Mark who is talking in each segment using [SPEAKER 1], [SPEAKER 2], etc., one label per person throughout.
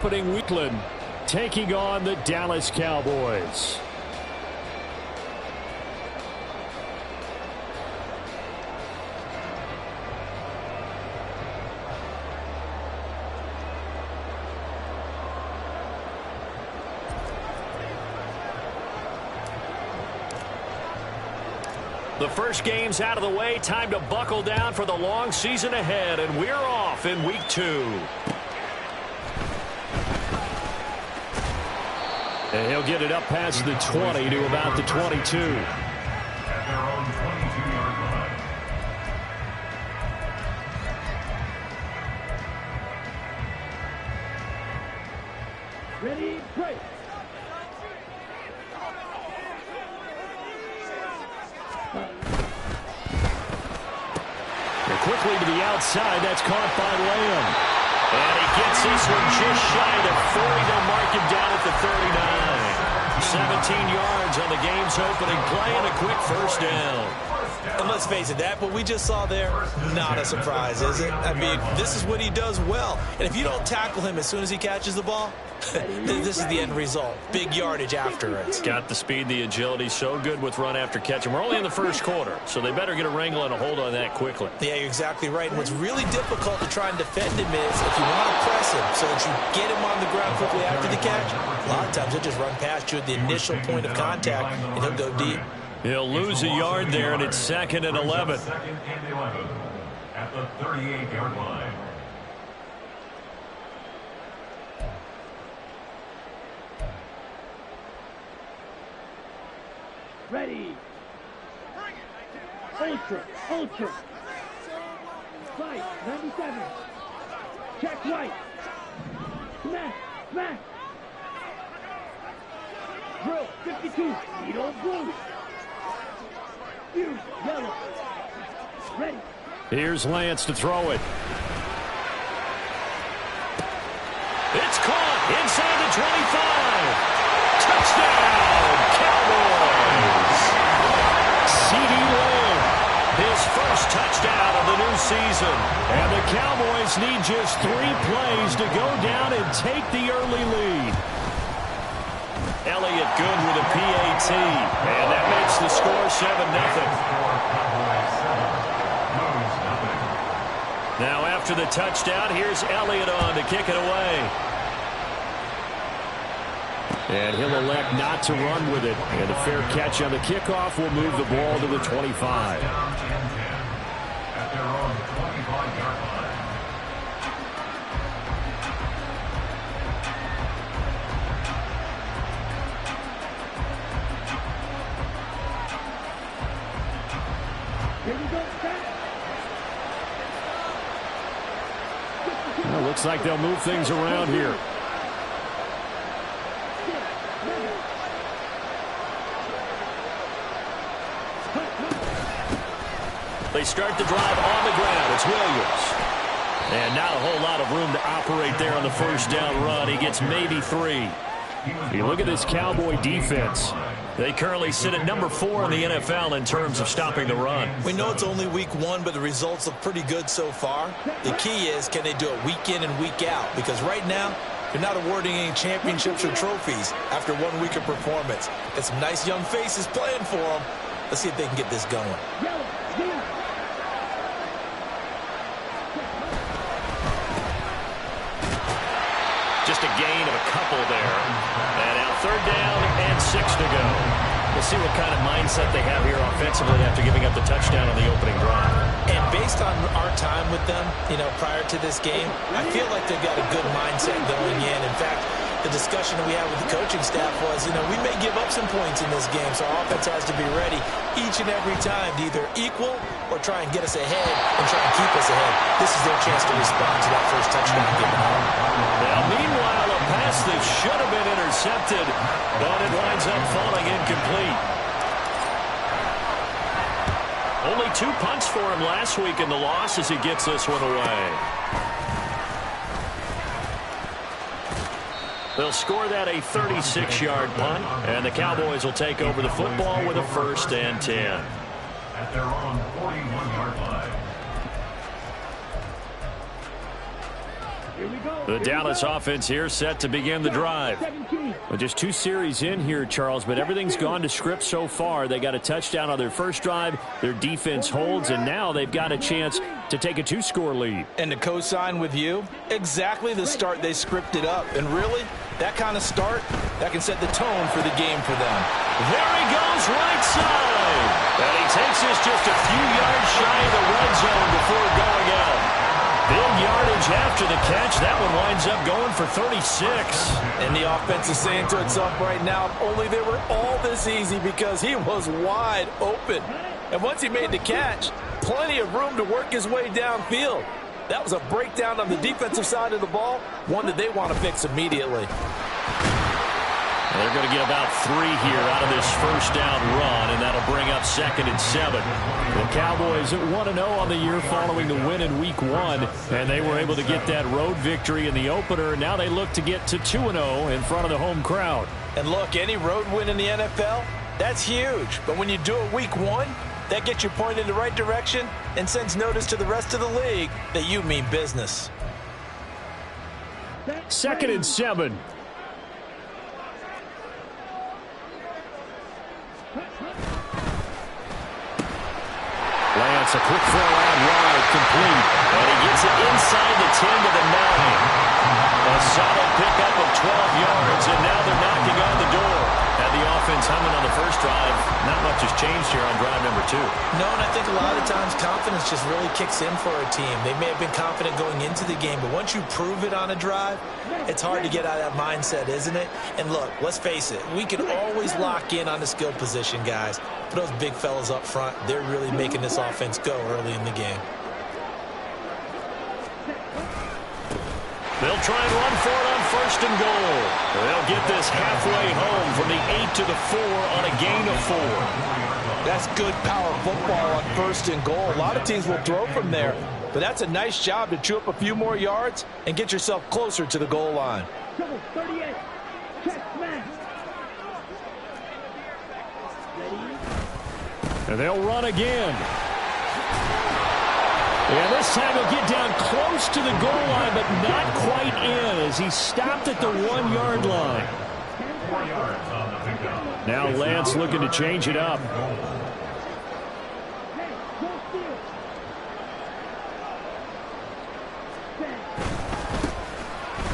[SPEAKER 1] Opening Wheatland taking on the Dallas Cowboys. The first game's out of the way. Time to buckle down for the long season ahead, and we're off in week 2. And he'll get it up past the 20 to about the 22.
[SPEAKER 2] At their own 22-yard line.
[SPEAKER 3] Ready, break.
[SPEAKER 1] Quickly to the outside. That's caught by Lamb. And he gets this one just shy of 40. They'll mark him down at the 39. 17 yards on the game's opening play and a quick first down.
[SPEAKER 4] And let's face it, that what we just saw there, not a surprise, is it? I mean, this is what he does well. And if you don't tackle him as soon as he catches the ball, this is the end result. Big yardage after it.
[SPEAKER 1] Got the speed, the agility, so good with run after catch. And we're only in the first quarter, so they better get a wrangle and a hold on that quickly.
[SPEAKER 4] Yeah, you're exactly right. And what's really difficult to try and defend him is if you want to press him so that you get him on the ground quickly after the catch, a lot of times he'll just run past you at the initial point of contact, and he'll go deep.
[SPEAKER 1] He'll lose a yard there, and it's 2nd and 11.
[SPEAKER 2] Second and 11 at the 38-yard line.
[SPEAKER 3] Ready. Ultra, ultra. Fight, 97. Check right. Smash, smash. Drill, 52. Speedo blue. Fuse, yellow. Ready.
[SPEAKER 1] Here's Lance to throw it. It's caught inside the 25. Touchdown, Cowboys. CeeDee Lamb, his first touchdown of the new season. And the Cowboys need just 3 plays to go down and take the early lead. Elliott good with a PAT. And that makes the score 7-0. Now after the touchdown, here's Elliott on to kick it away. And he'll elect not to run with it. And a fair catch on the kickoff will move the ball to the 25.
[SPEAKER 2] At their own 25-yard line.
[SPEAKER 3] Here we go, Scott.
[SPEAKER 1] Well, looks like they'll move things around here. They start the drive on the ground. It's Williams. And not a whole lot of room to operate there on the first down run. He gets maybe 3. You look at this Cowboy defense. They currently sit at number 4 in the NFL in terms of stopping the run.
[SPEAKER 4] We know it's only week 1, but the results look pretty good so far. The key is, can they do it week in and week out? Because right now, they're not awarding any championships or trophies after 1 week of performance. Got some nice young faces playing for them. Let's see if they can get this going.
[SPEAKER 1] Just a gain of a couple there. And now 3rd down and 6 to go. We'll see what kind of mindset they have here offensively after giving up the touchdown on the opening drive.
[SPEAKER 4] And based on our time with them, prior to this game, I feel like they've got a good mindset going in. In fact, the discussion that we had with the coaching staff was, we may give up some points in this game, so our offense has to be ready each and every time to either equal or try and get us ahead and try and keep us ahead. This is their chance to respond to that first touchdown given up.
[SPEAKER 1] Now, meanwhile, a pass that should have been intercepted, but it winds up falling incomplete. Only 2 punts for him last week in the loss as he gets this one away. They'll score that a 36-yard punt, and the Cowboys will take over the football with a 1st and 10.
[SPEAKER 2] At their own 41-yard line.
[SPEAKER 3] Here we go.
[SPEAKER 1] The Dallas offense here set to begin the drive.
[SPEAKER 3] 17.
[SPEAKER 1] Well, just 2 series in here, Charles, but everything's gone to script so far. They got a touchdown on their first drive. Their defense holds, and now they've got a chance to take a 2-score lead.
[SPEAKER 4] And to co-sign with you, exactly the start they scripted up. And really, that kind of start, that can set the tone for the game for them.
[SPEAKER 1] There he goes, right side. And he takes us just a few yards shy of the red zone before going out. Big yardage after the catch. That one winds up going for 36.
[SPEAKER 4] And the offense is saying to itself right now, if only they were all this easy, because he was wide open. And once he made the catch, plenty of room to work his way downfield. That was a breakdown on the defensive side of the ball, one that they want to fix immediately.
[SPEAKER 1] They're going to get about 3 here out of this first down run, and that'll bring up 2nd and 7. The Cowboys at 1-0 on the year following the win in Week 1, and they were able to get that road victory in the opener. Now they look to get to 2-0 in front of the home crowd.
[SPEAKER 4] And look, any road win in the NFL, that's huge. But when you do it Week 1, that gets you pointed in the right direction and sends notice to the rest of the league that you mean business.
[SPEAKER 1] 2nd and 7. Lance, a quick throw out wide, complete. And he gets it inside the 10 to the 9. A solid pickup of 12 yards, and now they're knocking on the door. Had the offense humming on the first drive. Not much has changed here on drive number 2.
[SPEAKER 4] No, and I think a lot of times confidence just really kicks in for a team. They may have been confident going into the game, but once you prove it on a drive, it's hard to get out of that mindset, isn't it? And look, let's face it, we can always lock in on the skill position, guys. But those big fellas up front, they're really making this offense go early in the game.
[SPEAKER 1] They'll try and run for it on 1st and goal. They'll get this halfway home from the 8 to the 4 on a gain of 4.
[SPEAKER 4] That's good power football on 1st and goal. A lot of teams will throw from there, but that's a nice job to chew up a few more yards and get yourself closer to the goal line.
[SPEAKER 3] 38. Check smash.
[SPEAKER 1] And they'll run again. And this time he'll get down close to the goal line, but not quite in, as he stopped at the 1-yard line.
[SPEAKER 2] 4 yards on the pickup.
[SPEAKER 1] Now Lance looking to change it up.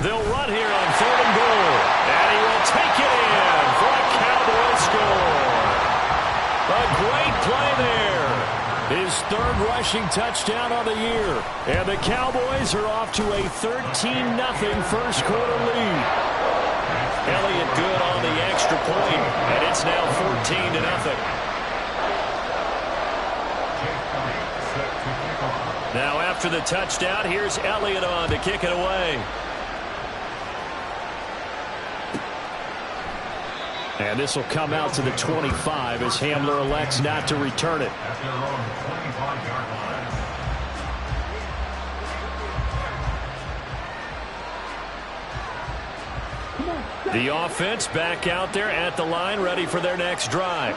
[SPEAKER 1] They'll run here on 3rd and goal. And he will take it in for a Cowboy score. A great play there. His 3rd rushing touchdown of the year. And the Cowboys are off to a 13-0 first quarter lead. Elliott good on the extra point, and it's now 14-0. Now after the touchdown, here's Elliott on to kick it away. And this will come out to the 25 as Hamler elects not to return it.
[SPEAKER 2] At their own 25-yard line.
[SPEAKER 1] The offense back out there at the line, ready for their next drive.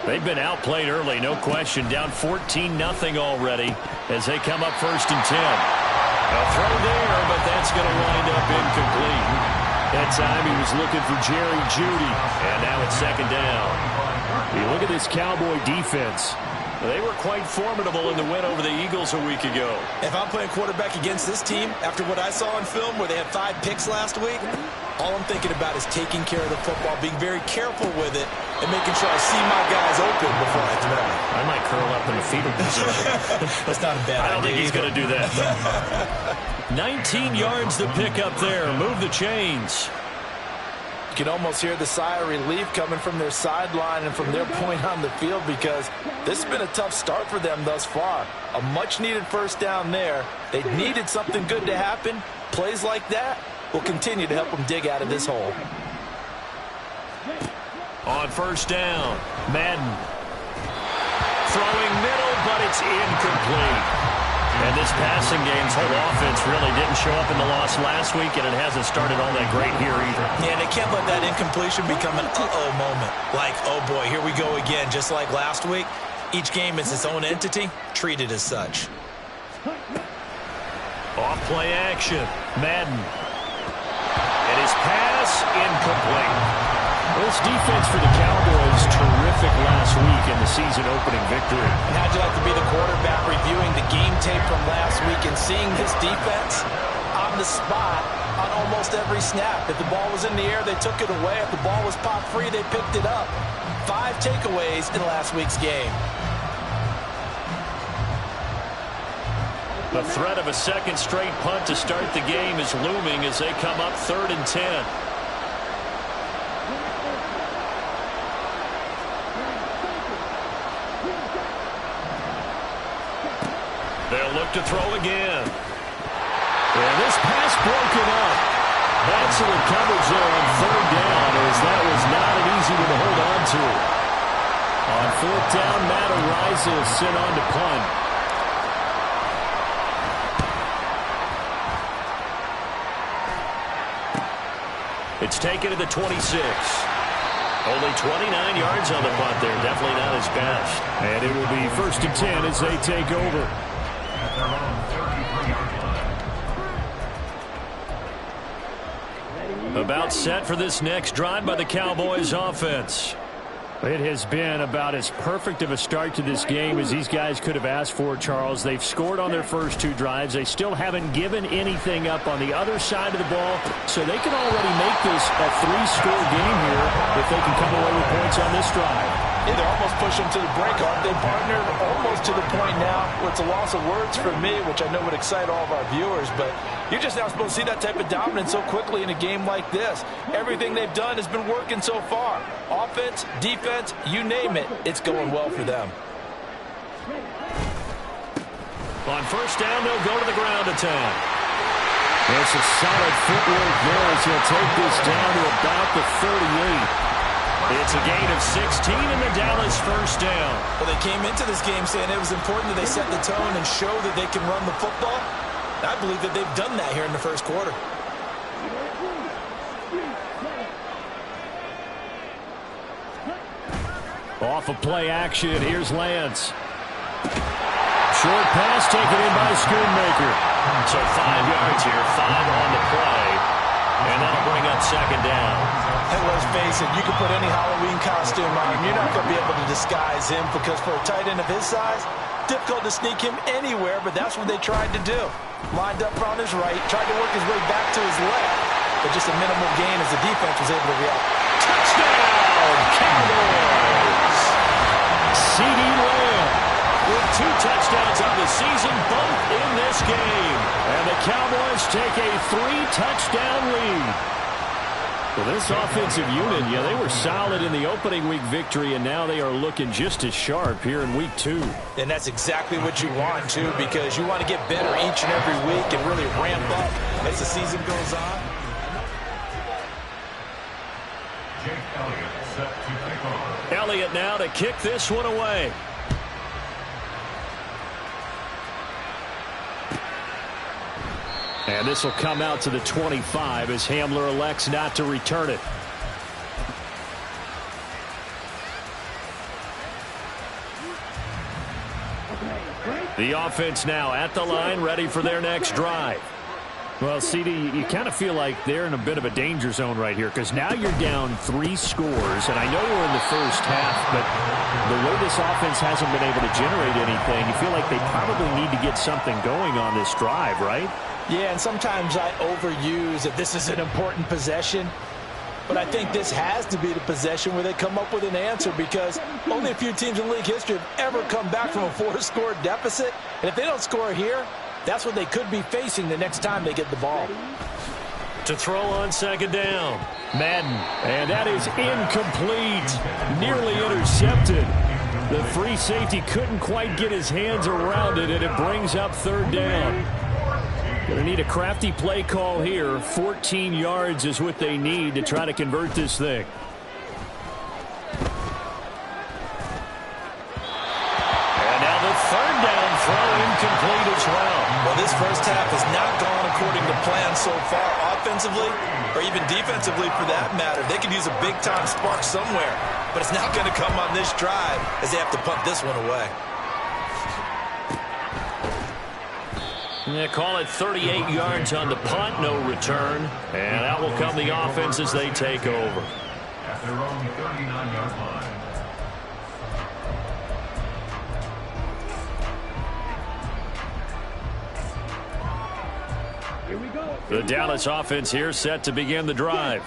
[SPEAKER 1] They've been outplayed early, no question. Down 14-0 already as they come up 1st and 10. A throw there, but that's going to wind up incomplete. That time he was looking for Jerry Jeudy, and now it's 2nd down. You look at this Cowboy defense. They were quite formidable in the win over the Eagles a week ago.
[SPEAKER 4] If I'm playing quarterback against this team, after what I saw on film where they had 5 picks last week, all I'm thinking about is taking care of the football, being very careful with it, and making sure I see my guys open before I throw it.
[SPEAKER 1] I might curl up in the fetal position.
[SPEAKER 4] That's not a bad idea.
[SPEAKER 1] I don't think he's going to do that. 19 yards to pick up there. Move the chains.
[SPEAKER 4] You can almost hear the sigh of relief coming from their sideline and from their point on the field, because this has been a tough start for them thus far. A much-needed first down there. They needed something good to happen. Plays like that will continue to help them dig out of this hole.
[SPEAKER 1] On 1st down, Madden. Throwing middle, but it's incomplete. And this passing game's whole offense really didn't show up in the loss last week, and it hasn't started all that great here either.
[SPEAKER 4] Yeah, and they can't let that incompletion become an uh-oh moment. Like, oh boy, here we go again, just like last week. Each game is its own entity, treated as such.
[SPEAKER 1] Off play action. Madden. And his pass incomplete. This defense for the Cowboys, terrific last week in the season-opening victory.
[SPEAKER 4] And how'd you like to be the quarterback reviewing the game tape from last week and seeing this defense on the spot on almost every snap? If the ball was in the air, they took it away. If the ball was popped free, they picked it up. 5 takeaways in last week's game.
[SPEAKER 1] The threat of a second straight punt to start the game is looming as they come up 3rd and 10. They'll look to throw again. And this pass broken up. Excellent coverage there on 3rd down, as that was not an easy one to hold on to. On 4th down, Matt Araiza is sent on to punt. It's taken to the 26. Only 29 yards on the punt there. Definitely not his best. And it will be 1st and 10 as they take over.
[SPEAKER 2] At their own 33-yard line.
[SPEAKER 1] About set for this next drive by the Cowboys offense. It has been about as perfect of a start to this game as these guys could have asked for, Charles. They've scored on their first 2 drives. They still haven't given anything up on the other side of the ball, so they can already make this a 3-score game here if they can come away with points on this drive.
[SPEAKER 4] Yeah, they're almost pushing to the break, aren't they, partner? Almost to the point now where it's a loss of words for me, which I know would excite all of our viewers, but you're just not supposed to see that type of dominance so quickly in a game like this. Everything they've done has been working so far. Offense, defense, you name it, it's going well for them.
[SPEAKER 1] On 1st down, they'll go to the ground attack. There's a solid footwork there as he'll take this down to about the 38. It's a gain of 16 in the Dallas 1st down.
[SPEAKER 4] Well, they came into this game saying it was important that they set the tone and show that they can run the football. I believe that they've done that here in the 1st quarter.
[SPEAKER 1] Off of play action, here's Lance. Short pass taken in by Schoonmaker. So 5 yards here, 5 on the play. And that'll bring up 2nd down.
[SPEAKER 4] And let's face it, you can put any Halloween costume on him. You're not going to be able to disguise him because for a tight end of his size, difficult to sneak him anywhere, but that's what they tried to do. Lined up on his right, tried to work his way back to his left, but just a minimal gain as the defense was able to react.
[SPEAKER 1] Touchdown, Cowboys! CeeDee Lamb with 2 touchdowns on the season, both in this game. And the Cowboys take a 3-touchdown lead. Well, this offensive unit, yeah, they were solid in the opening week victory, and now they are looking just as sharp here in week 2.
[SPEAKER 4] And that's exactly what you want, too, because you want to get better each and every week and really ramp up as the season goes on.
[SPEAKER 2] Jake Elliott set to take over.
[SPEAKER 1] Elliott now to kick this one away. And this will come out to the 25 as Hamler elects not to return it. The offense now at the line, ready for their next drive. Well, CeeDee, you kind of feel like they're in a bit of a danger zone right here because now you're down 3 scores, and I know we're in the first half, but the way this offense hasn't been able to generate anything, you feel like they probably need to get something going on this drive, right?
[SPEAKER 4] Yeah, and sometimes I overuse that this is an important possession, but I think this has to be the possession where they come up with an answer because only a few teams in league history have ever come back from a 4-score deficit, and if they don't score here, that's what they could be facing the next time they get the ball.
[SPEAKER 1] To throw on 2nd down, Madden, and that is incomplete, nearly intercepted. The free safety couldn't quite get his hands around it, and it brings up 3rd down. Going to need a crafty play call here. 14 yards is what they need to try to convert this thing. And now the 3rd down throw incomplete as well.
[SPEAKER 4] Well, this first half has not gone according to plan so far offensively or even defensively for that matter. They could use a big-time spark somewhere, but it's not going to come on this drive as they have to punt this one away.
[SPEAKER 1] Yeah, call it 38 yards on the punt, no return. And that will come the offense as they take over.
[SPEAKER 2] At their own 39-yard line.
[SPEAKER 3] Here we go.
[SPEAKER 1] The Dallas offense here set to begin the drive.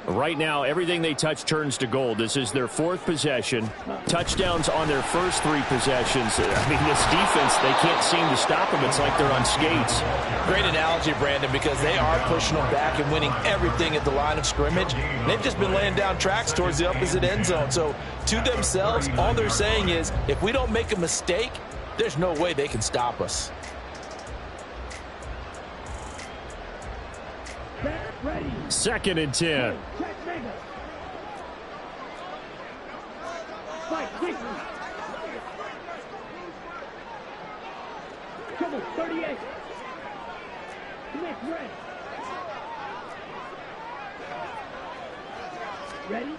[SPEAKER 1] Right now, everything they touch turns to gold. This is their 4th possession. Touchdowns on their first 3 possessions. I mean, this defense, they can't seem to stop them. It's like they're on skates.
[SPEAKER 4] Great analogy, Brandon, because they are pushing them back and winning everything at the line of scrimmage. They've just been laying down tracks towards the opposite end zone. So, to themselves, all they're saying is, if we don't make a mistake, there's no way they can stop us.
[SPEAKER 3] Ready.
[SPEAKER 1] 2nd and 10.
[SPEAKER 3] Check mega. Fight, quickly. Come on, 38. Next red. Ready?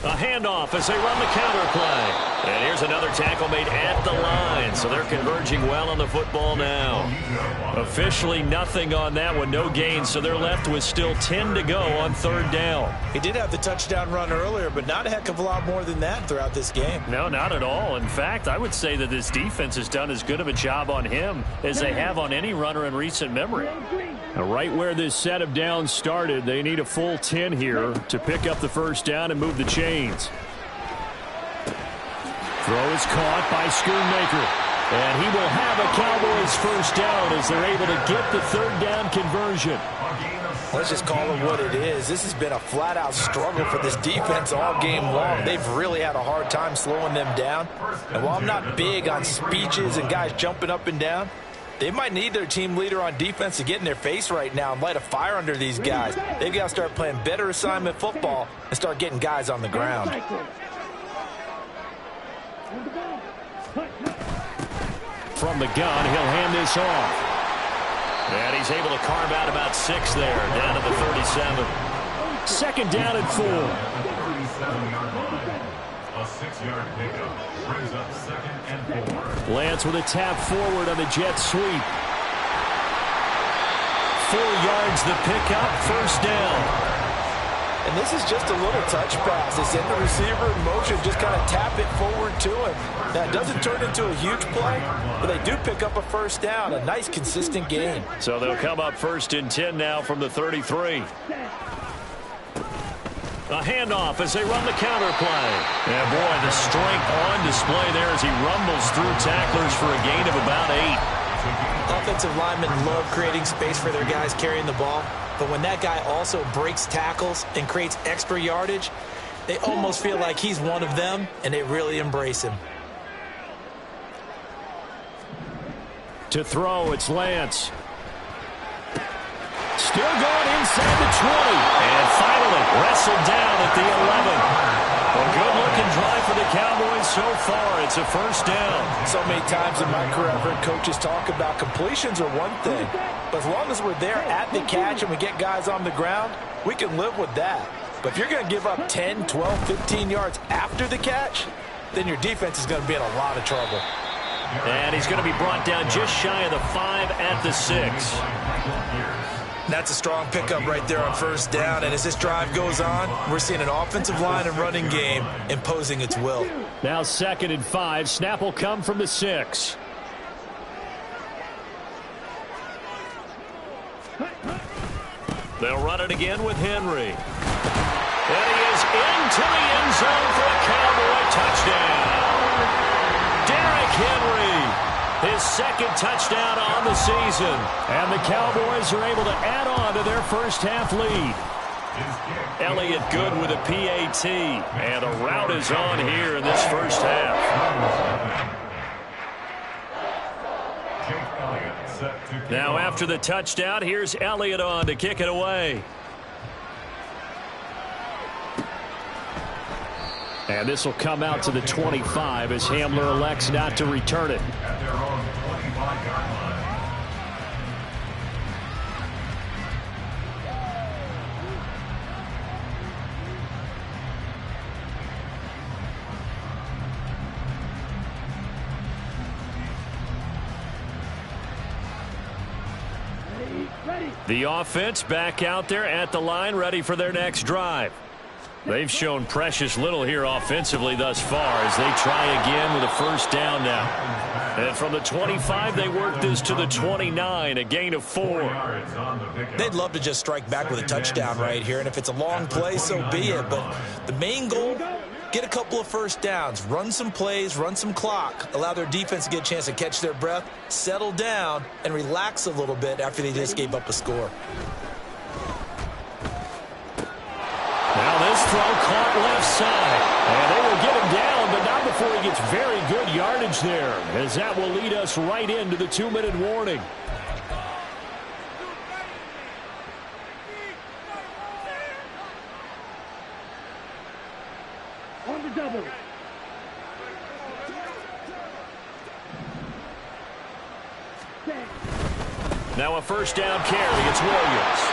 [SPEAKER 1] A handoff as they run the counter play. And here's another tackle made at the line. So they're converging well on the football now. Officially nothing on that one, no gain. So they're left with still 10 to go on 3rd down.
[SPEAKER 4] He did have the touchdown run earlier, but not a heck of a lot more than that throughout this game.
[SPEAKER 1] No, not at all. In fact, I would say that this defense has done as good of a job on him as they have on any runner in recent memory. Now, right where this set of downs started, they need a full 10 here to pick up the 1st down and move the chains. Throw is caught by Schoonmaker. And he will have a Cowboys 1st down as they're able to get the 3rd down conversion.
[SPEAKER 4] Let's just call it what it is. This has been a flat-out struggle for this defense all game long. They've really had a hard time slowing them down. And while I'm not big on speeches and guys jumping up and down, they might need their team leader on defense to get in their face right now and light a fire under these guys. They've got to start playing better assignment football and start getting guys on the ground.
[SPEAKER 1] From the gun, he'll hand this off. And he's able to carve out about 6 there, down to the 37. 2nd down and 4.
[SPEAKER 2] 37-yard line. A 6-yard pickup brings up 2nd and 4.
[SPEAKER 1] Lance with a tap forward on the jet sweep. 4 yards the pickup, 1st down.
[SPEAKER 4] And this is just a little touch pass. They send the receiver in motion, just kind of tap it forward to him. Now, it doesn't turn into a huge play, but they do pick up a 1st down, a nice, consistent gain.
[SPEAKER 1] So they'll come up 1st and 10 now from the 33. A handoff as they run the counter play. And boy, the strength on display there as he rumbles through tacklers for a gain of about 8.
[SPEAKER 4] Offensive linemen love creating space for their guys carrying the ball. But when that guy also breaks tackles and creates extra yardage, they almost feel like he's one of them, and they really embrace him.
[SPEAKER 1] To throw, it's Lance. Still going inside the 20. And finally wrestled down at the 11. A good-looking drive for the Cowboys so far. It's a 1st down.
[SPEAKER 4] So many times in my career, I've heard coaches talk about completions are one thing. But as long as we're there at the catch and we get guys on the ground, we can live with that. But if you're going to give up 10, 12, 15 yards after the catch, then your defense is going to be in a lot of trouble.
[SPEAKER 1] And he's going to be brought down just shy of the 5 at the 6.
[SPEAKER 4] That's a strong pickup right there on 1st down. And as this drive goes on, we're seeing an offensive line and running game imposing its will.
[SPEAKER 1] Now 2nd and 5. Snap will come from the 6. They'll run it again with Henry. And he is into the end zone for a Cowboy touchdown. Derrick Henry, his 2nd touchdown on the season. And the Cowboys are able to add on to their 1st half lead. Elliott good with a PAT. And a rout is on here in this 1st half. Now after the touchdown, here's Elliott on to kick it away. And this will come out to the 25 as Hamler elects not to return it.
[SPEAKER 2] At their own 25-yard line.
[SPEAKER 1] The offense back out there at the line, ready for their next drive. They've shown precious little here offensively thus far as they try again with a first down now. And from the 25, they work this to the 29, a gain of 4.
[SPEAKER 4] They'd love to just strike back with a touchdown right here, and if it's a long play, so be it. But the main goal, get a couple of first downs, run some plays, run some clock, allow their defense to get a chance to catch their breath, settle down, and relax a little bit after they just gave up a score.
[SPEAKER 1] Now this throw caught left side. And they will get him down, but not before he gets very good yardage there, as that will lead us right into the 2-minute warning.
[SPEAKER 3] On the double.
[SPEAKER 1] Now a first down carry. It's Williams.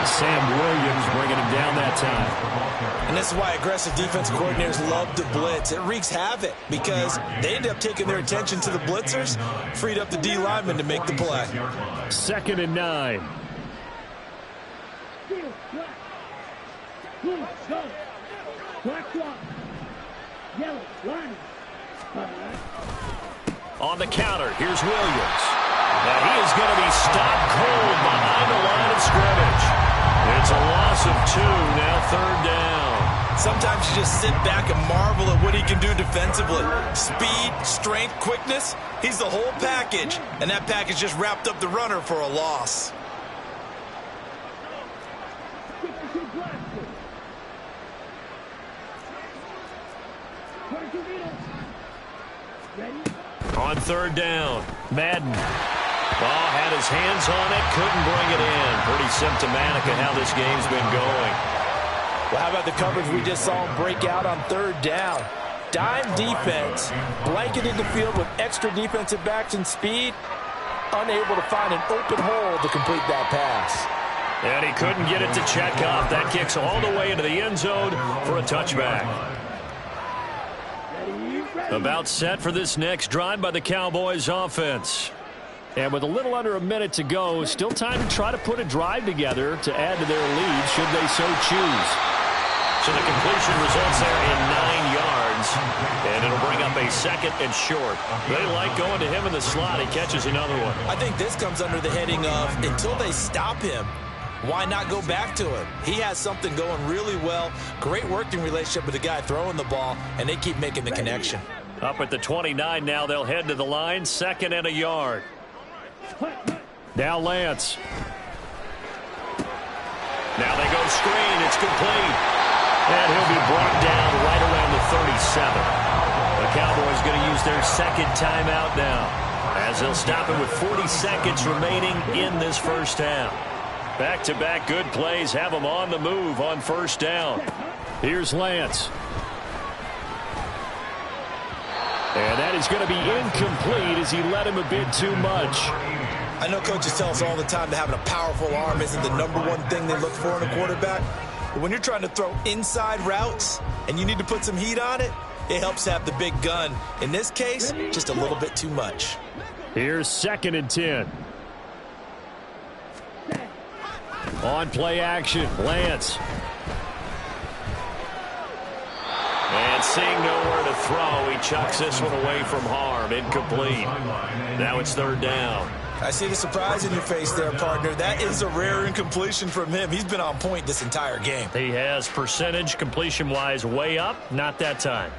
[SPEAKER 1] Sam Williams bringing him down that time.
[SPEAKER 4] And this is why aggressive defensive coordinators love to blitz. It wreaks havoc because they end up taking their attention to the blitzers, freed up the D lineman to make the play.
[SPEAKER 1] 2nd and 9.
[SPEAKER 3] Blue, go. Black one. Yellow, line.
[SPEAKER 1] On the counter, here's Williams. Now he is going to be stopped cold behind the line of scrimmage. It's a loss of 2, now 3rd down.
[SPEAKER 4] Sometimes you just sit back and marvel at what he can do defensively. Speed, strength, quickness, he's the whole package. And that package just wrapped up the runner for a loss.
[SPEAKER 1] On 3rd down, Madden. Had his hands on it, couldn't bring it in. Pretty symptomatic of how this game's been going.
[SPEAKER 4] Well, how about the coverage we just saw him break out on 3rd down? Dime defense, blanketed the field with extra defensive backs and speed, unable to find an open hole to complete that pass.
[SPEAKER 1] And he couldn't get it to check off. That kicks all the way into the end zone for a touchback. About set for this next drive by the Cowboys offense. And with a little under a minute to go, still time to try to put a drive together to add to their lead should they so choose. So the completion results there in 9 yards, and it'll bring up a 2nd and short. They like going to him in the slot. He catches another one.
[SPEAKER 4] I think this comes under the heading of until they stop him, why not go back to him? He has something going really well, great working relationship with the guy throwing the ball, and they keep making the connection.
[SPEAKER 1] Up at the 29 now, they'll head to the line, 2nd and a yard. Now Lance. Now they go screen. It's complete. And he'll be brought down right around the 37. The Cowboys going to use their 2nd timeout now, as they'll stop it with 40 seconds remaining in this first half. Back-to-back good plays have them on the move on 1st down. Here's Lance. And that is going to be incomplete as he let him a bit too much.
[SPEAKER 4] I know coaches tell us all the time that having a powerful arm isn't the #1 thing they look for in a quarterback. But when you're trying to throw inside routes and you need to put some heat on it, it helps have the big gun. In this case, just a little bit too much.
[SPEAKER 1] Here's 2nd and 10. On play action, Lance. And seeing nowhere to throw, he chucks this one away from harm. Incomplete. Now it's 3rd down.
[SPEAKER 4] I see the surprise in your face there, partner. That is a rare incompletion from him. He's been on point this entire game.
[SPEAKER 1] He has percentage completion-wise way up. Not that time.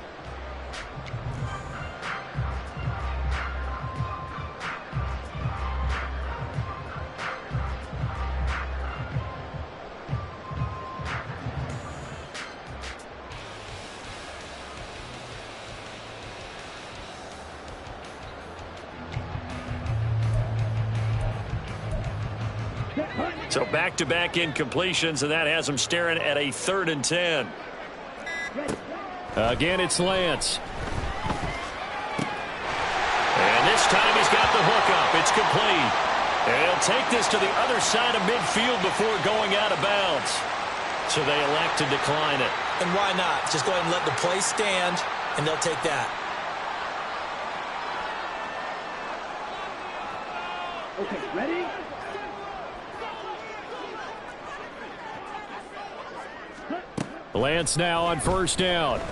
[SPEAKER 1] So back-to-back incompletions, and that has him staring at a 3rd and 10. Again, it's Lance. And this time he's got the hook up. It's complete. And he'll take this to the other side of midfield before going out of bounds. So they elect to decline it.
[SPEAKER 4] And why not? Just go ahead and let the play stand, and they'll take that.
[SPEAKER 3] Okay, ready?
[SPEAKER 1] Lance now on first down. And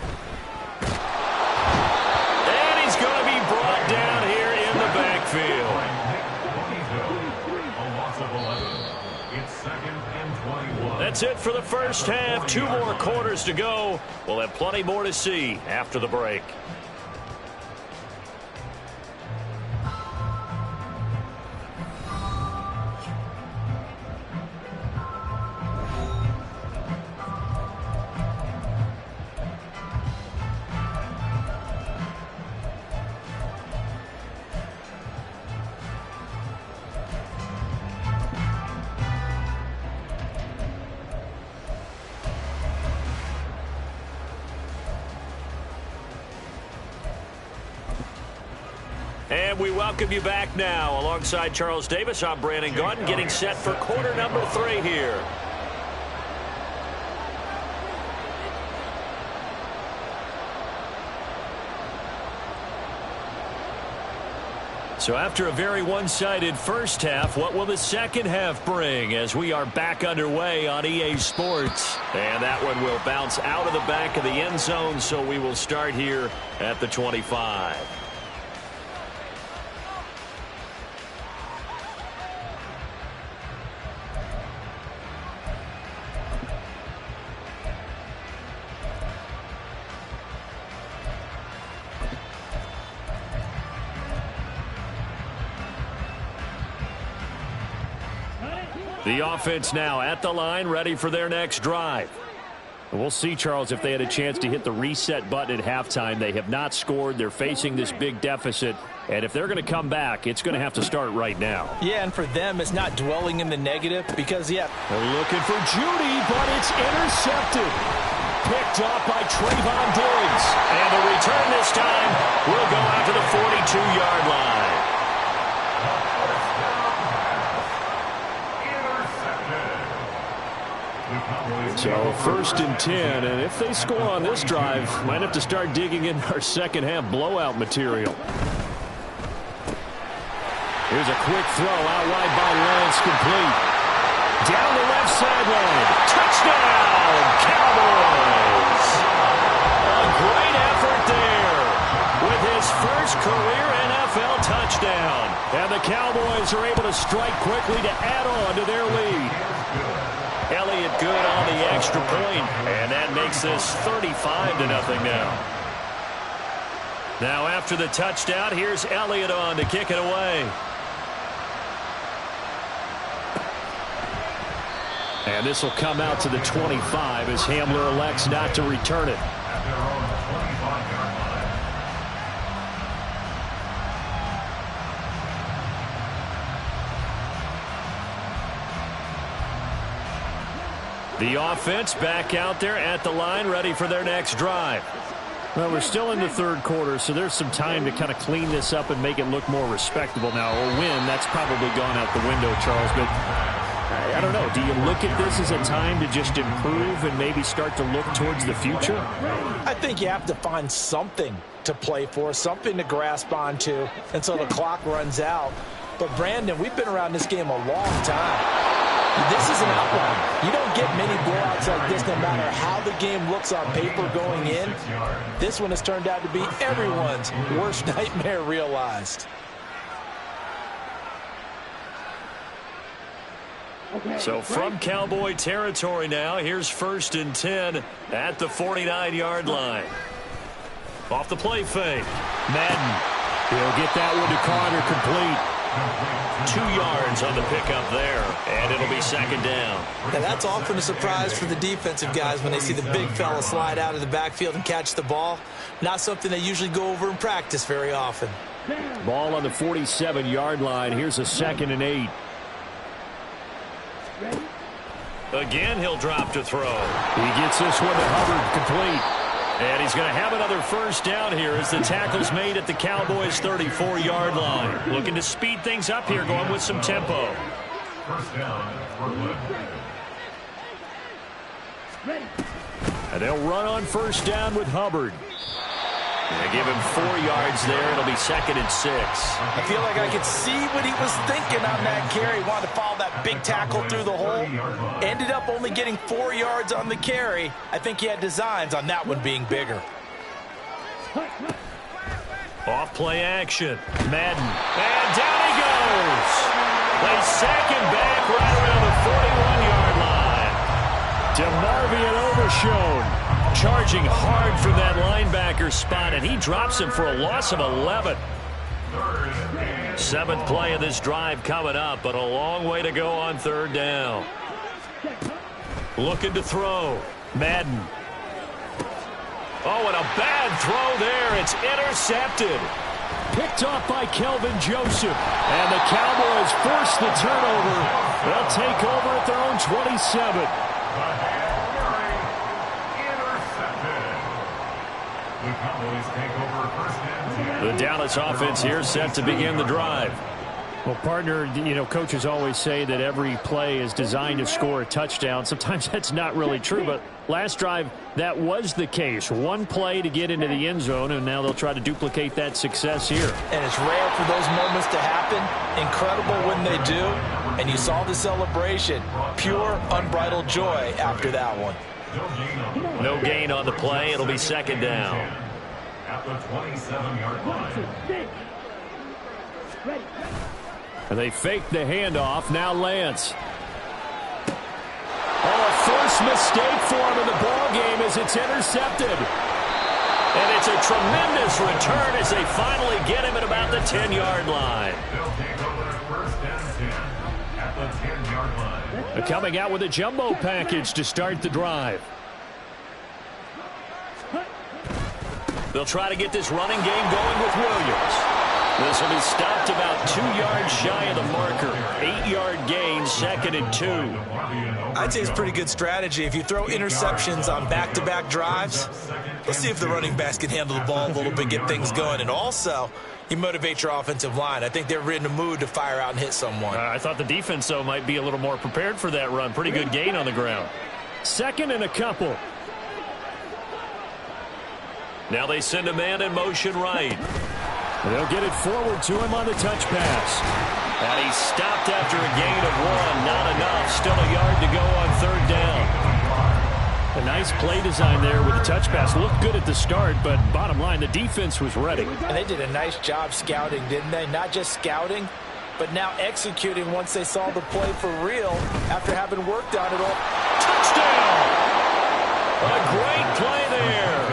[SPEAKER 1] he's going to be brought down here in the backfield. That's it for the first half. 2 more quarters to go. We'll have plenty more to see after the break. And we welcome you back now. Alongside Charles Davis, I'm Brandon Gaudin, getting set for quarter number 3 here. So after a very one-sided first half, what will the second half bring as we are back underway on EA Sports? And that one will bounce out of the back of the end zone, so we will start here at the 25. The offense now at the line, ready for their next drive. We'll see, Charles, if they had a chance to hit the reset button at halftime. They have not scored. They're facing this big deficit. And if they're going to come back, it's going to have to start right now.
[SPEAKER 4] Yeah, and for them, it's not dwelling in the negative because, yeah.
[SPEAKER 1] They're looking for Judy, but it's intercepted. Picked off by Trayvon Diggs. And the return this time will go out to the 42-yard line. So first and 10, and if they score on this drive, might have to start digging in our second half blowout material. Here's a quick throw out wide by Lance, complete. Down the left sideline. Touchdown, Cowboys! A great effort there with his first career NFL touchdown. And the Cowboys are able to strike quickly to add on to their lead. Elliott good on the extra point, and that makes this 35-0 now. Now after the touchdown, here's Elliott on to kick it away. And this will come out to the 25 as Hamler elects not to return it. The offense back out there at the line, ready for their next drive. Well, we're still in the third quarter, so there's some time to kind of clean this up and make it look more respectable. Now, a win, that's probably gone out the window, Charles, but I don't know. Do you look at this as a time to just improve and maybe start to look towards the future?
[SPEAKER 4] I think you have to find something to play for, something to grasp onto until the clock runs out. But, Brandon, we've been around this game a long time. This is an outlier. You don't get many blowouts like this no matter how the game looks on paper going in. This one has turned out to be everyone's worst nightmare realized.
[SPEAKER 1] So from Cowboy territory now, here's first and 10 at the 49-yard line. Off the play fake. Madden. He'll get that one to Carter, complete. 2 yards on the pickup there, and it'll be second down.
[SPEAKER 4] Now that's often a surprise for the defensive guys when they see the big fella slide out of the backfield and catch the ball. Not something they usually go over in practice very often.
[SPEAKER 1] Ball on the 47-yard line. Here's a 2nd and 8. Again, he'll drop to throw. He gets this one to Hubbard, complete. And he's going to have another first down here as the tackle's made at the Cowboys' 34-yard line. Looking to speed things up here, going with some tempo.
[SPEAKER 2] First down, Brooklyn.
[SPEAKER 1] And they'll run on first down with Hubbard. They give him 4 yards there. It'll be 2nd and 6.
[SPEAKER 4] I feel like I could see what he was thinking on that carry. Wanted to follow that big tackle through the hole. Ended up only getting 4 yards on the carry. I think he had designs on that one being bigger.
[SPEAKER 1] Off play action. Madden. And down he goes. They sack him back right around the 41-yard line. DeMarvion Overshown charging hard from that linebacker spot, and he drops him for a loss of 11. 7th play of this drive coming up, but a long way to go on 3rd down. Looking to throw. Madden. Oh, and a bad throw there. It's intercepted. Picked off by Kelvin Joseph. And the Cowboys force the turnover. They'll take over at their own 27.
[SPEAKER 2] The Cowboys take over 1st and 10.
[SPEAKER 1] The Dallas offense here set to begin the drive.
[SPEAKER 5] Well, partner, you know, coaches always say that every play is designed to score a touchdown. Sometimes that's not really true, but last drive, that was the case. One play to get into the end zone, and now they'll try to duplicate that success here.
[SPEAKER 4] And it's rare for those moments to happen. Incredible when they do. And you saw the celebration. Pure, unbridled joy after that one.
[SPEAKER 1] No gain on the play. It'll be 2nd down.
[SPEAKER 2] At the 27-yard line.
[SPEAKER 3] Ready.
[SPEAKER 5] And they fake the handoff. Now Lance.
[SPEAKER 1] Oh, a first mistake for him in the ball game as it's intercepted. And it's a tremendous return as they finally get him at about the 10-yard line.
[SPEAKER 2] They'll take over 1st and 10 at the 10-yard line.
[SPEAKER 5] They're coming out with a jumbo package to start the drive.
[SPEAKER 1] They'll try to get this running game going with Williams. This will be stopped about 2 yards shy of the marker. 8-yard gain, 2nd and 2.
[SPEAKER 4] I'd say it's pretty good strategy. If you throw interceptions on back-to-back drives, let's see if the running backs can handle the ball a little bit, get things going. And also, you motivate your offensive line. I think they're in the mood to fire out and hit someone.
[SPEAKER 5] I thought the defense, though, might be a little more prepared for that run. Pretty good gain on the ground. 2nd and a couple.
[SPEAKER 1] Now they send a man in motion right.
[SPEAKER 5] They'll get it forward to him on the touch pass.
[SPEAKER 1] And he's stopped after a gain of 1. Not enough. Still a yard to go on 3rd down.
[SPEAKER 5] A nice play design there with the touch pass. Looked good at the start, but bottom line, the defense was ready.
[SPEAKER 4] And they did a nice job scouting, didn't they? Not just scouting, but now executing once they saw the play for real after having worked on it all.
[SPEAKER 1] Touchdown! A great play there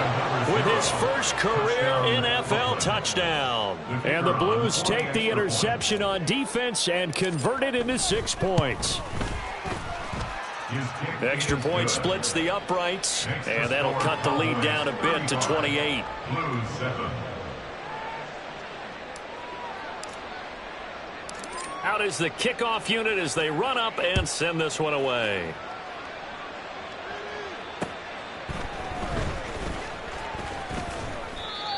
[SPEAKER 1] with his first career NFL touchdown.
[SPEAKER 5] And the Blues take the interception on defense and convert it into 6 points.
[SPEAKER 1] Extra point splits the uprights, and that'll cut the lead down a bit to 28.
[SPEAKER 2] Blues 7.
[SPEAKER 1] Out is the kickoff unit as they run up and send this one away.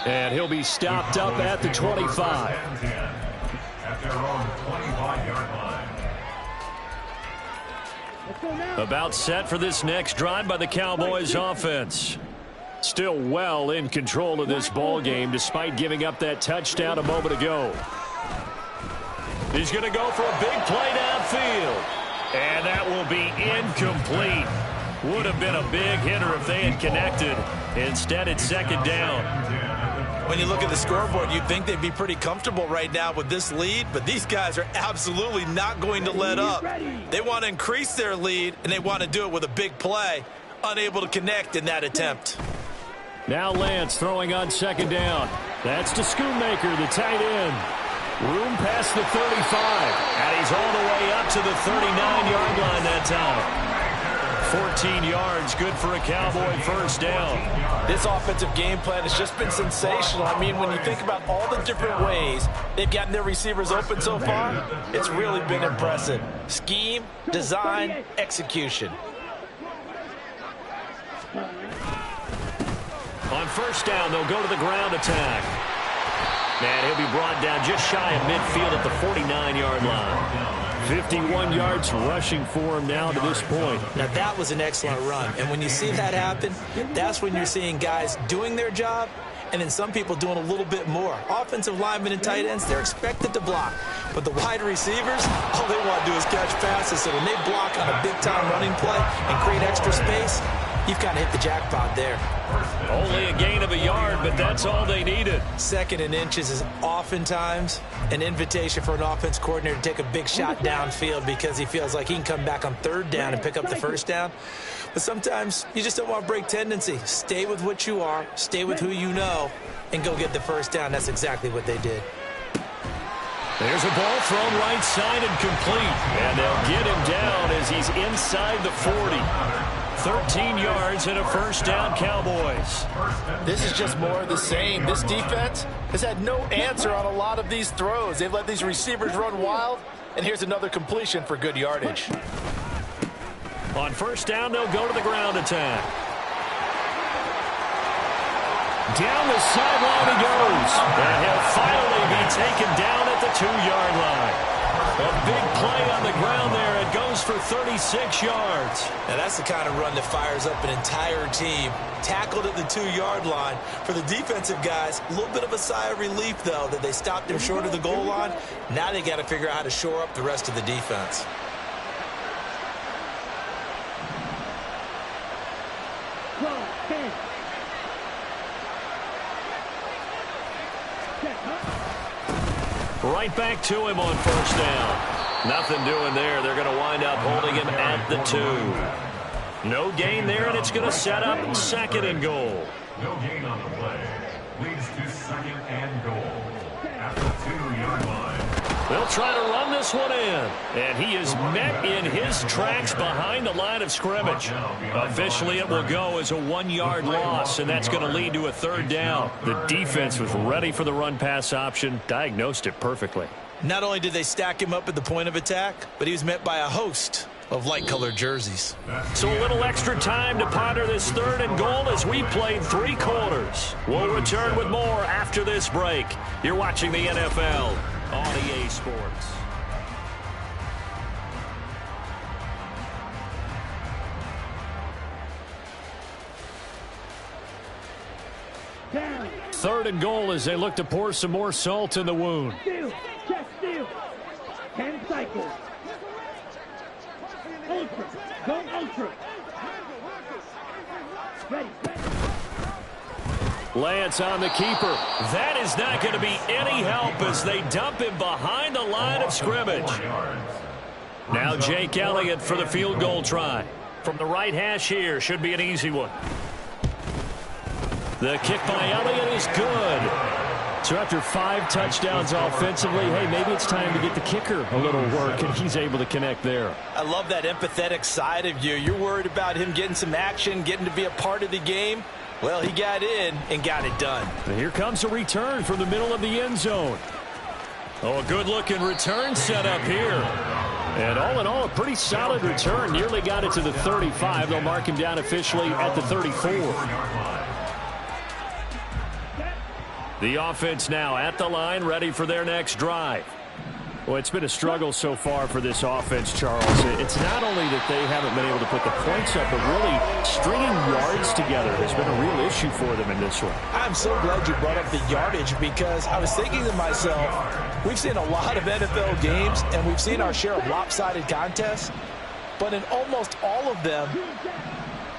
[SPEAKER 5] And he'll be stopped up at the 25.
[SPEAKER 2] At their own 25-yard line.
[SPEAKER 1] About set for this next drive by the Cowboys offense.
[SPEAKER 5] Still well in control of this ball game despite giving up that touchdown a moment ago.
[SPEAKER 1] He's going to go for a big play downfield.
[SPEAKER 5] And that will be incomplete.
[SPEAKER 1] Would have been a big hitter if they had connected. Instead, it's 2nd down.
[SPEAKER 4] When you look at the scoreboard, you'd think they'd be pretty comfortable right now with this lead, but these guys are absolutely not going to let up. They want to increase their lead, and they want to do it with a big play. Unable to connect in that attempt.
[SPEAKER 5] Now Lance throwing on 2nd down. That's to Schoonmaker, the tight end. Room past the 35.
[SPEAKER 1] And he's all the way up to the 39-yard line that time. 14 yards, good for a Cowboy 1st down.
[SPEAKER 4] This offensive game plan has just been sensational. I mean, when you think about all the different ways they've gotten their receivers open so far, it's really been impressive. Scheme, design, execution.
[SPEAKER 1] On 1st down, they'll go to the ground attack. And he'll be brought down just shy of midfield at the 49-yard line.
[SPEAKER 5] 51 yards rushing for him now to this point.
[SPEAKER 4] Now, that was an excellent run. And when you see that happen, that's when you're seeing guys doing their job and then some people doing a little bit more. Offensive linemen and tight ends, they're expected to block. But the wide receivers, all they want to do is catch passes. So when they block on a big-time running play and create extra space, you've kind of hit the jackpot there.
[SPEAKER 5] Only a gain of a yard, but that's all they needed.
[SPEAKER 4] 2nd and inches is oftentimes an invitation for an offense coordinator to take a big shot downfield because he feels like he can come back on 3rd down and pick up the 1st down. But sometimes you just don't want to break tendency. Stay with what you are, stay with who you know, and go get the 1st down. That's exactly what they did.
[SPEAKER 5] There's a ball thrown right side and complete. And they'll get him down as he's inside the 40. 13 yards and a 1st down, Cowboys.
[SPEAKER 6] This is just more of the same. This defense has had no answer on a lot of these throws. They've let these receivers run wild, and here's another completion for good yardage.
[SPEAKER 5] On 1st down, they'll go to the ground attack. Down the sideline he goes. And he'll finally be taken down at the 2-yard line. A big play on the ground there. It goes for 36 yards.
[SPEAKER 4] Now that's the kind of run that fires up an entire team. Tackled at the 2-yard line. For the defensive guys, a little bit of a sigh of relief, though, that they stopped him short of the goal line. Now they got to figure out how to shore up the rest of the defense.
[SPEAKER 5] Right back to him on 1st down. Nothing doing there. They're going to wind up holding him at the 2. No gain there, and it's going to set up 2nd and goal.
[SPEAKER 2] No gain on the play. Leads to 2nd and goal. At the 2-yard line.
[SPEAKER 5] They'll try to run this one in. And he is met in his tracks behind the line of scrimmage. Officially, it will go as a 1-yard loss, and that's going to lead to a 3rd down. The defense was ready for the run-pass option, diagnosed it perfectly.
[SPEAKER 4] Not only did they stack him up at the point of attack, but he was met by a host of light-colored jerseys.
[SPEAKER 5] So a little extra time to ponder this 3rd and goal as we played 3 quarters. We'll return with more after this break. You're watching the NFL on EA Sports.
[SPEAKER 3] Down.
[SPEAKER 5] 3rd and goal as they look to pour some more salt in the wound.
[SPEAKER 3] Steal. Check steal. 10 cycles. Ultra. Go ultra. Ready.
[SPEAKER 5] Lance on the keeper. That is not going to be any help as they dump him behind the line of scrimmage. Now Jake Elliott for the field goal try. From the right hash here, should be an easy one. The kick by Elliott is good. So after 5 touchdowns offensively, hey, maybe it's time to get the kicker a little work, and he's able to connect there.
[SPEAKER 4] I love that empathetic side of you. You're worried about him getting some action, getting to be a part of the game. Well, he got in and got it done.
[SPEAKER 5] And here comes a return from the middle of the end zone. Oh, a good-looking return set up here. And all in all, a pretty solid return. Nearly got it to the 35. They'll mark him down officially at the 34. The offense now at the line, ready for their next drive. Well, it's been a struggle so far for this offense, Charles. It's not only that they haven't been able to put the points up, but really stringing yards together has been a real issue for them in this one.
[SPEAKER 4] I'm so glad you brought up the yardage because I was thinking to myself, we've seen a lot of NFL games and we've seen our share of lopsided contests, but in almost all of them,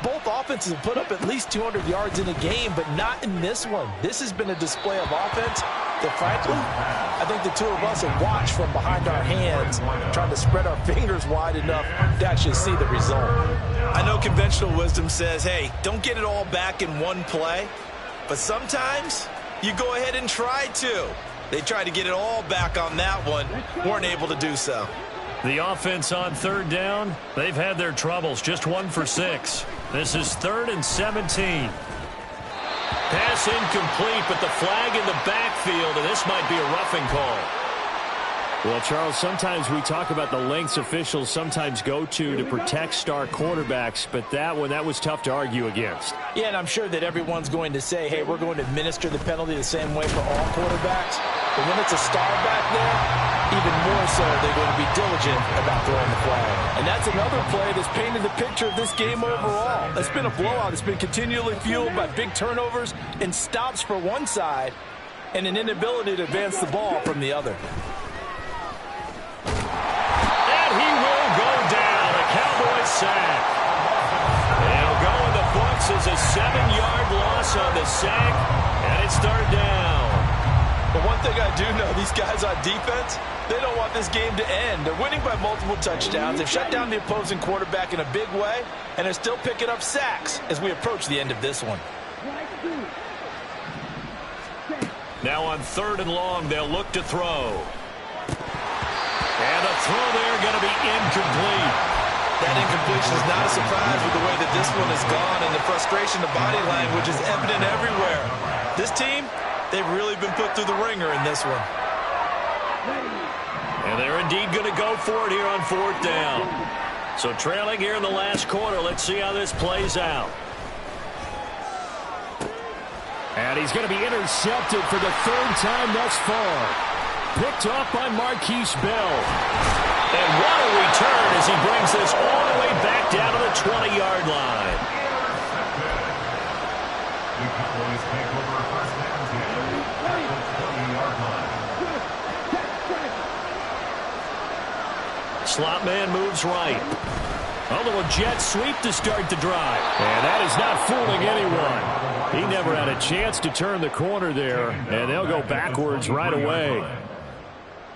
[SPEAKER 4] both offenses have put up at least 200 yards in a game, but not in this one. This has been a display of offense that, frankly, I think the two of us have watched from behind our hands, trying to spread our fingers wide enough to actually see the result. I know conventional wisdom says, hey, don't get it all back in one play, but sometimes you go ahead and try to. They tried to get it all back on that one, weren't able to do so.
[SPEAKER 5] The offense on 3rd down, they've had their troubles, just 1 for 6. This is 3rd and 17. Pass incomplete, but the flag in the backfield, and this might be a roughing call. Well, Charles, sometimes we talk about the lengths officials sometimes go to protect star quarterbacks, but that one, that was tough to argue against.
[SPEAKER 4] Yeah, and I'm sure that everyone's going to say, hey, we're going to administer the penalty the same way for all quarterbacks. But when it's a star back there,
[SPEAKER 6] even more so they're going to be diligent about throwing the flag. And that's another play that's painted the picture of this game overall. It's been a blowout. It's been continually fueled by big turnovers and stops for one side and an inability to advance the ball from the other.
[SPEAKER 1] And he will go down. A Cowboys sack. It'll go in the books as a 7-yard loss on the sack, and it's third down.
[SPEAKER 6] But one thing I do know, these guys on defense, they don't want this game to end. They're winning by multiple touchdowns. They've shut down the opposing quarterback in a big way, and they're still picking up sacks as we approach the end of this one.
[SPEAKER 1] Now on 3rd and long, they'll look to throw. And the throw there going to be incomplete.
[SPEAKER 6] That incompletion is not a surprise with the way that this one has gone, and the frustration of body language is evident everywhere. This team, they've really been put through the ringer in this one.
[SPEAKER 1] And they're indeed going to go for it here on 4th down. So trailing here in the last quarter, let's see how this plays out.
[SPEAKER 5] And he's going to be intercepted for the 3rd time thus far. Picked off by Marquise Bell.
[SPEAKER 1] And what a return as he brings this all the way back down to the 20-yard line.
[SPEAKER 2] The Cowboys take over 1st and 10 at the 20-yard line.
[SPEAKER 1] Slot man moves right. A little jet sweep to start the drive.
[SPEAKER 5] And that is not fooling anyone. He never had a chance to turn the corner there, and they'll go backwards right away.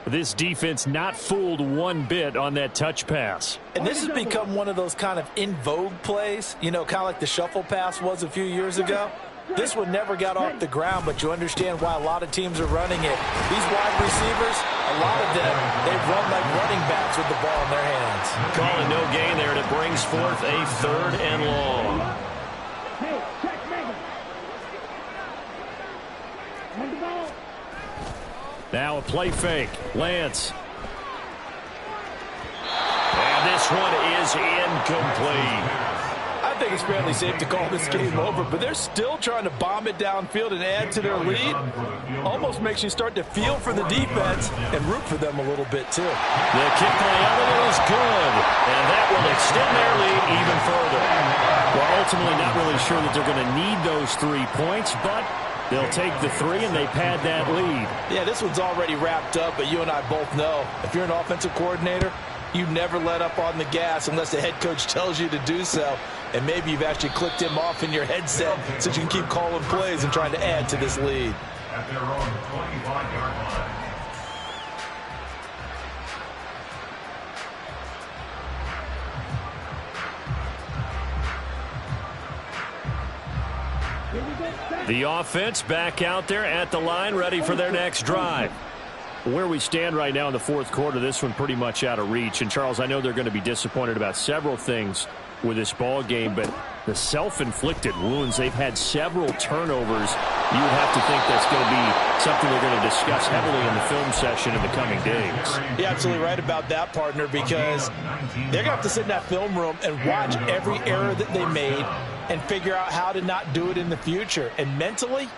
[SPEAKER 5] This defense not fooled one bit on that touch pass.
[SPEAKER 6] And this has become one of those kind of in vogue plays, you know, kind of like the shuffle pass was a few years ago. This one never got off the ground, but you understand why a lot of teams are running it. These wide receivers, a lot of them, they run like running backs with the ball in their hands.
[SPEAKER 1] Calling no gain there, and it brings forth a 3rd and long.
[SPEAKER 3] Hey, check Megan. On the ball.
[SPEAKER 5] Now a play fake. Lance.
[SPEAKER 1] And this one is incomplete.
[SPEAKER 6] I think it's fairly safe to call this game over, but they're still trying to bomb it downfield and add to their lead. Almost makes you start to feel for the defense and root for them a little bit, too.
[SPEAKER 1] The kick by Edelman is good, and that will extend their lead even further.
[SPEAKER 5] Well, ultimately not really sure that they're going to need those 3 points, but they'll take the 3 and they pad that lead.
[SPEAKER 6] Yeah, this one's already wrapped up, but you and I both know if you're an offensive coordinator, you never let up on the gas unless the head coach tells you to do so. And maybe you've actually clicked him off in your headset so you can keep calling plays and trying to add to this lead.
[SPEAKER 2] At their own 25-yard line.
[SPEAKER 1] The offense back out there at the line, ready for their next drive.
[SPEAKER 5] Where we stand right now in the 4th quarter, this one pretty much out of reach. And, Charles, I know they're going to be disappointed about several things with this ball game, but the self-inflicted wounds, they've had several turnovers. You would have to think that's going to be something they're going to discuss heavily in the film session in the coming days.
[SPEAKER 6] You're absolutely right about that, partner, because they're going to have to sit in that film room and watch every error that they made and figure out how to not do it in the future. And mentally,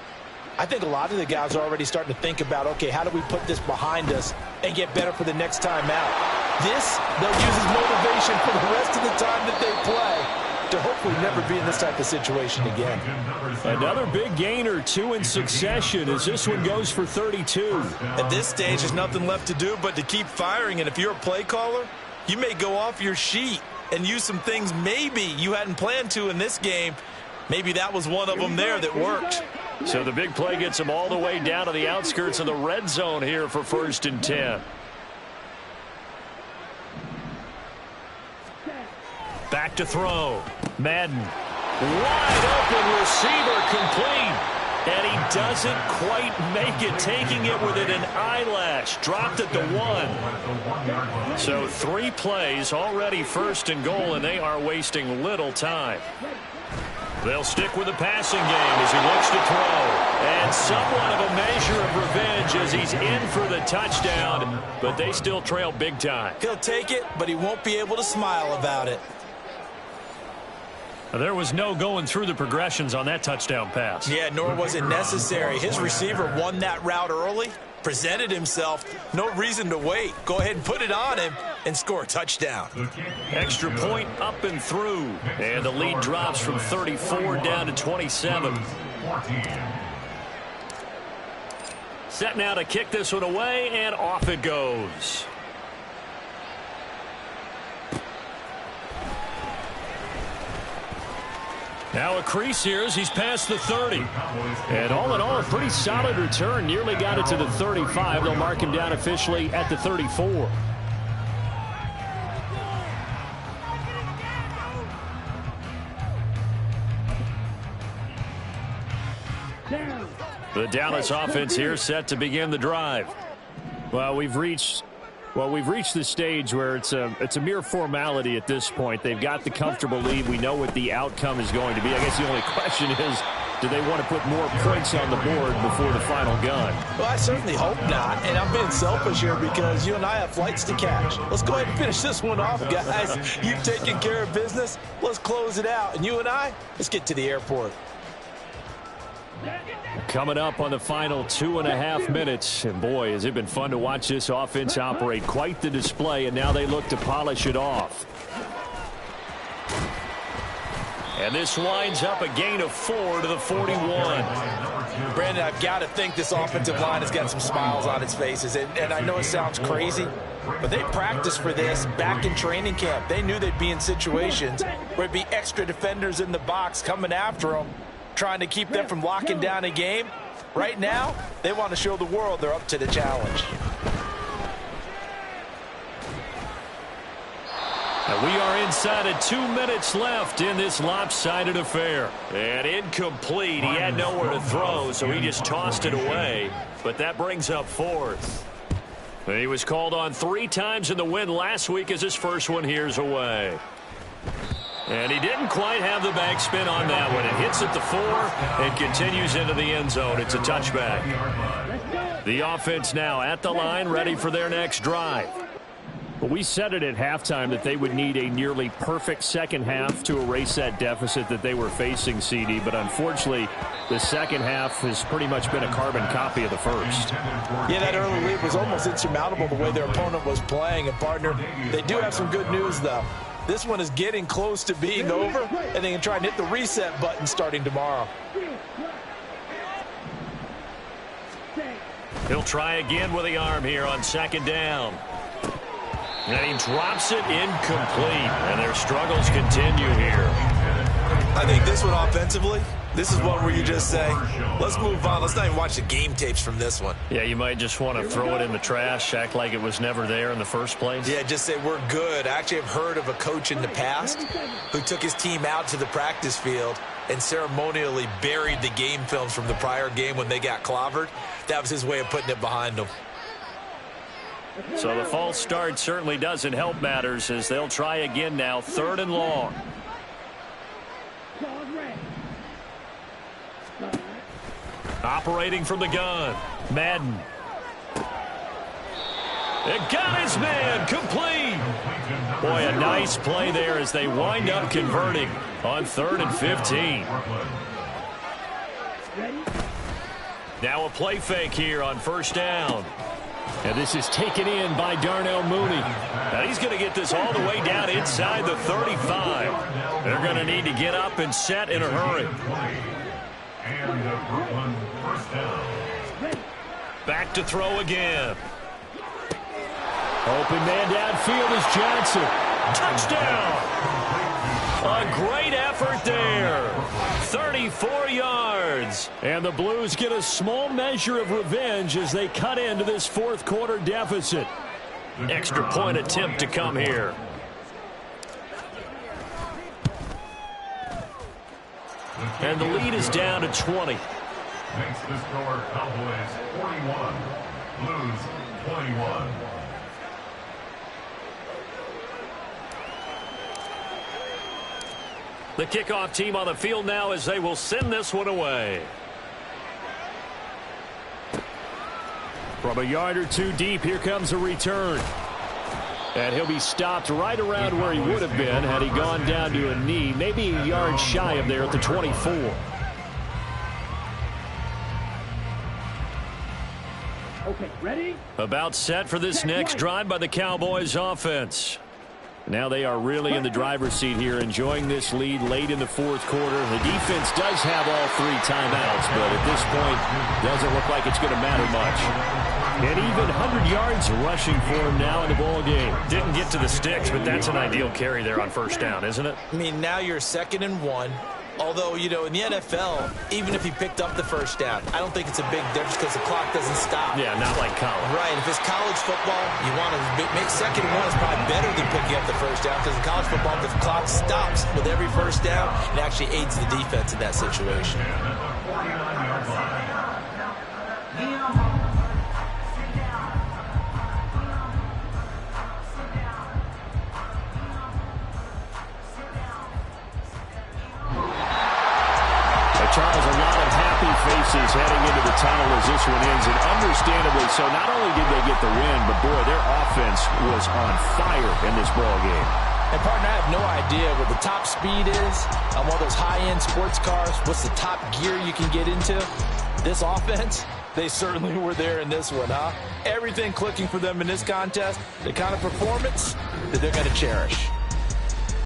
[SPEAKER 6] I think a lot of the guys are already starting to think about, okay, how do we put this behind us and get better for the next time out? This, they'll use as motivation for the rest of the time that they play to hopefully never be in this type of situation again.
[SPEAKER 1] Another big gain or 2 in succession as this one goes for 32.
[SPEAKER 6] At this stage, there's nothing left to do but to keep firing. And if you're a play caller, you may go off your sheet and use some things maybe you hadn't planned to in this game. Maybe that was one of them there that worked.
[SPEAKER 1] So the big play gets them all the way down to the outskirts of the red zone here for 1st and 10. Back to throw. Madden. Wide open receiver complete. And he doesn't quite make it, taking it within an eyelash. Dropped at the 1. So 3 plays, already 1st and goal, and they are wasting little time. They'll stick with the passing game as he looks to throw. And somewhat of a measure of revenge as he's in for the touchdown, but they still trail big time.
[SPEAKER 6] He'll take it, but he won't be able to smile about it.
[SPEAKER 1] There was no going through the progressions on that touchdown pass.
[SPEAKER 6] Yeah, nor was it necessary. His receiver won that route early, presented himself. No reason to wait. Go ahead and put it on him and score a touchdown.
[SPEAKER 5] Extra point up and through. And the lead drops from 34 down to 27. Set now to kick this one away, and off it goes. Now a crease here as he's past the 30. And all in all, a pretty solid return. Nearly got it to the 35. They'll mark him down officially at the 34. The Dallas offense here set to begin the drive. Well, we've reached the stage where it's a mere formality at this point. They've got the comfortable lead. We know what the outcome is going to be. I guess the only question is, do they want to put more points on the board before the final gun?
[SPEAKER 6] Well, I certainly hope not. And I'm being selfish here because you and I have flights to catch. Let's go ahead and finish this one off, guys. You've taken care of business. Let's close it out. And you and I, let's get to the airport.
[SPEAKER 5] Coming up on the final 2.5 minutes. And boy, has it been fun to watch this offense operate. Quite the display, and now they look to polish it off. And this winds up a gain of 4 to the 41.
[SPEAKER 6] Brandon, I've got to think this offensive line has got some smiles on its faces. And I know it sounds crazy, but they practiced for this back in training camp. They knew they'd be in situations where it'd be extra defenders in the box coming after them, trying to keep them from locking down a game. Right now, they want to show the world they're up to the challenge.
[SPEAKER 5] And we are inside of 2 minutes left in this lopsided affair. And incomplete. He had nowhere to throw, so he just tossed it away. But that brings up 4th. And he was called on 3 times in the win last week as his first one here's away. And he didn't quite have the backspin on that one. It hits at the 4 and continues into the end zone. It's a touchback. The offense now at the line, ready for their next drive. But we said it at halftime that they would need a nearly perfect second half to erase that deficit that they were facing, CD. But unfortunately, the second half has pretty much been a carbon copy of the first.
[SPEAKER 6] Yeah, that early lead was almost insurmountable the way their opponent was playing. And, partner, they do have some good news, though. This one is getting close to being over, and they can try and hit the reset button starting tomorrow.
[SPEAKER 5] He'll try again with the arm here on second down. And he drops it incomplete, and their struggles continue here.
[SPEAKER 6] I think this one offensively, this is one where you just say, let's move on. Let's not even watch the game tapes from this one.
[SPEAKER 5] Yeah, you might just want to throw it in the trash, act like it was never there in the first place.
[SPEAKER 6] Yeah, just say we're good. I actually have heard of a coach in the past who took his team out to the practice field and ceremonially buried the game films from the prior game when they got clobbered. That was his way of putting it behind them.
[SPEAKER 5] So the false start certainly doesn't help matters as they'll try again now, 3rd and long. Operating from the gun, Madden. It got his man, complete. Boy, a nice play there as they wind up converting on 3rd and 15. Now a play fake here on first down. And this is taken in by Darnell Mooney. Now he's going to get this all the way down inside the 35. They're going to need to get up and set in a hurry. Back to throw again. Open man downfield is Johnson. Touchdown! A great effort there. 34 yards. And the Blues get a small measure of revenge as they cut into this 4th quarter deficit. Extra point attempt to come here. And the lead is down to 20.
[SPEAKER 2] Makes the score Cowboys 41, Blues 21.
[SPEAKER 5] The kickoff team on the field now as they will send this one away. From a yard or 2 deep, here comes a return. And he'll be stopped right around where he would have been had he gone down to a knee, maybe a yard shy of there at the 24.
[SPEAKER 3] Okay, ready?
[SPEAKER 5] About set for this next drive by the Cowboys offense. Now they are really in the driver's seat here, enjoying this lead late in the fourth quarter. The defense does have all 3 timeouts, but at this point, doesn't look like it's going to matter much. And even 100 yards rushing for him now in the ball game.
[SPEAKER 1] Didn't get to the sticks, but that's an ideal carry there on first down, isn't it?
[SPEAKER 6] I mean, now you're 2nd and 1. Although, you know, in the NFL, even if he picked up the first down, I don't think it's a big difference because the clock doesn't stop.
[SPEAKER 5] Yeah, not like college.
[SPEAKER 6] Right. If it's college football, you want to make 2nd and 1 is probably better than picking up the first down because in college football, the clock stops with every first down. It actually aids the defense in that situation.
[SPEAKER 5] Charles, a lot of happy faces heading into the tunnel as this one ends, and understandably so. Not only did they get the win, but boy, their offense was on fire in this ball game.
[SPEAKER 6] And partner, I have no idea what the top speed is on one of those high-end sports cars. What's the top gear you can get into? This offense, they certainly were there in this one, huh? Everything clicking for them in this contest, the kind of performance that they're going to cherish.